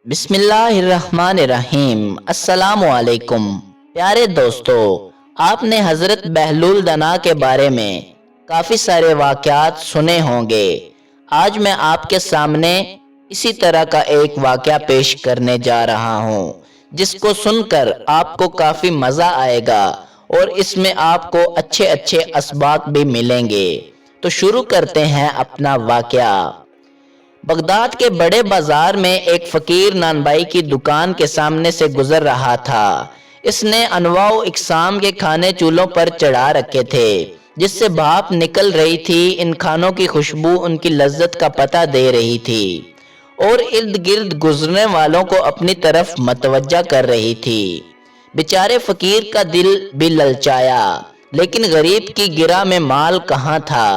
बिस्मिल्लाहिर्रहमानिर्रहीम। अस्सलामुअलैकुम। प्यारे दोस्तों, आपने हज़रत बहलूल दना के बारे में काफ़ी सारे वाक़यात सुने होंगे। आज मैं आपके सामने इसी तरह का एक वाक़या पेश करने जा रहा हूँ, जिसको सुनकर आपको काफ़ी मज़ा आएगा और इसमें आपको अच्छे अच्छे असबाक भी मिलेंगे। तो शुरू करते हैं अपना वाक़या। बगदाद के बड़े बाजार में एक फकीर नानबाई की दुकान के सामने से गुजर रहा था। इसने अनवाओ इकसाम के खाने चूल्हों पर चढ़ा रखे थे, जिससे भाप निकल रही थी। इन खानों की खुशबू उनकी लज्जत का पता दे रही थी और इर्द गिर्द गुजरने वालों को अपनी तरफ मतवज्जा कर रही थी। बेचारे फकीर का दिल भी ललचाया, लेकिन गरीब की गिरा में माल कहाँ था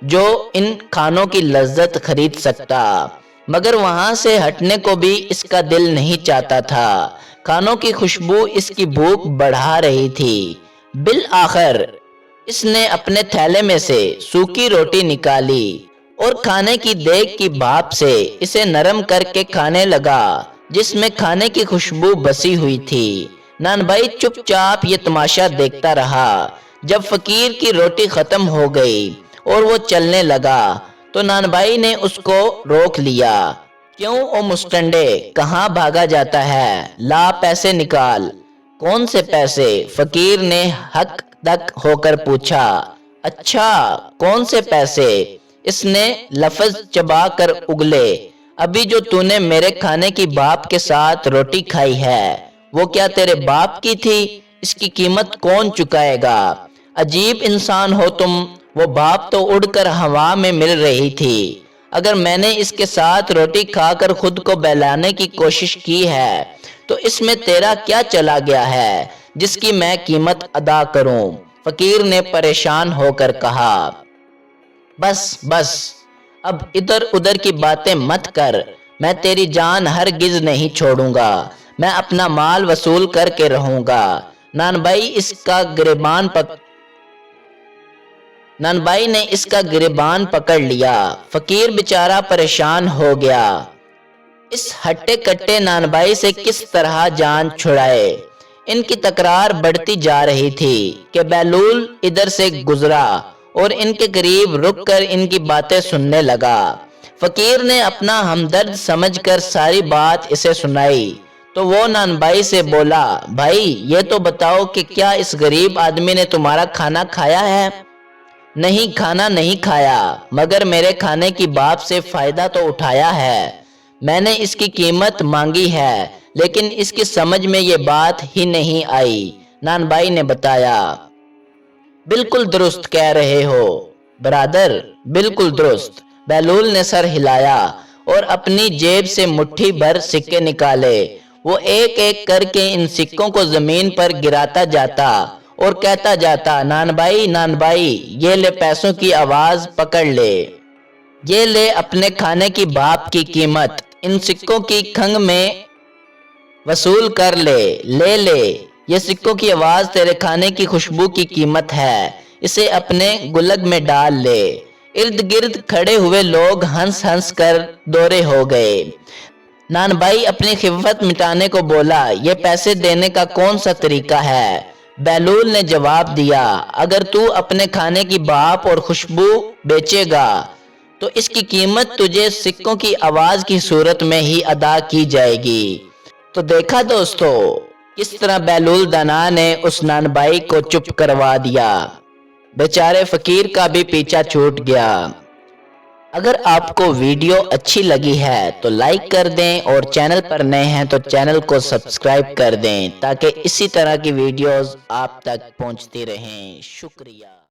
जो इन खानों की लज्जत खरीद सकता। मगर वहां से हटने को भी इसका दिल नहीं चाहता था। खानों की खुशबू इसकी भूख बढ़ा रही थी। बिल आखिर इसने अपने थैले में से सूखी रोटी निकाली और खाने की देग की भाप से इसे नरम करके खाने लगा, जिसमें खाने की खुशबू बसी हुई थी। नानबाई चुपचाप ये तमाशा देखता रहा। जब फकीर की रोटी खत्म हो गई और वो चलने लगा तो नानबाई ने उसको रोक लिया। क्यों ओ मुस्टंडे, कहाँ भागा जाता है? ला पैसे निकाल। कौन से पैसे? फकीर ने हक तक होकर पूछा। अच्छा, कौन से पैसे? इसने लफ्ज चबा कर उगले। अभी जो तूने मेरे खाने की बाप के साथ रोटी खाई है, वो क्या तेरे बाप की थी? इसकी कीमत कौन चुकाएगा? अजीब इंसान हो तुम। वो बाप तो उड़कर हवा में मिल रही थी। अगर मैंने इसके साथ रोटी खाकर खुद को बहलाने की कोशिश की है तो इसमें तेरा क्या चला गया है जिसकी मैं कीमत अदा करूं? फकीर ने परेशान होकर कहा। बस बस, अब इधर उधर की बातें मत कर। मैं तेरी जान हरगिज नहीं छोड़ूंगा। मैं अपना माल वसूल करके रहूंगा। नानबाई ने इसका गिरबान पकड़ लिया। फकीर बेचारा परेशान हो गया। इस हट्टे कट्टे नानबाई से किस तरह जान छुड़ाए? इनकी तकरार बढ़ती जा रही थी कि बहलूल इधर से गुजरा और इनके करीब रुककर इनकी बातें सुनने लगा। फकीर ने अपना हमदर्द समझकर सारी बात इसे सुनाई तो वो नानबाई से बोला, भाई ये तो बताओ कि क्या इस गरीब आदमी ने तुम्हारा खाना खाया है? नहीं, खाना नहीं खाया, मगर मेरे खाने की बाप से फायदा तो उठाया है। मैंने इसकी कीमत मांगी है, लेकिन इसकी समझ में ये बात ही नहीं आई। नानबाई ने बताया। बिल्कुल दुरुस्त कह रहे हो बरादर, बिल्कुल दुरुस्त। बहलूल ने सर हिलाया और अपनी जेब से मुट्ठी भर सिक्के निकाले। वो एक एक करके इन सिक्कों को जमीन पर गिराता जाता और कहता जाता, नानबाई नानबाई, ये ले पैसों की आवाज पकड़ ले। ये ले अपने खाने की बाप की कीमत, इन सिक्कों की खंग में वसूल कर ले। ले ले, ये सिक्कों की आवाज तेरे खाने की खुशबू की कीमत है। इसे अपने गुलग में डाल ले। इर्द गिर्द खड़े हुए लोग हंस हंस कर दौरे हो गए। नानबाई अपनी खिफत मिटाने को बोला, ये पैसे देने का कौन सा तरीका है? बहलूल ने जवाब दिया, अगर तू अपने खाने की बाप और खुशबू बेचेगा तो इसकी कीमत तुझे सिक्कों की आवाज की सूरत में ही अदा की जाएगी। तो देखा दोस्तों, किस तरह बहलूल दना ने उस नानबाई को चुप करवा दिया। बेचारे फकीर का भी पीछा छूट गया। अगर आपको वीडियो अच्छी लगी है तो लाइक कर दें और चैनल पर नए हैं तो चैनल को सब्सक्राइब कर दें ताकि इसी तरह की वीडियोस आप तक पहुंचती रहें। शुक्रिया।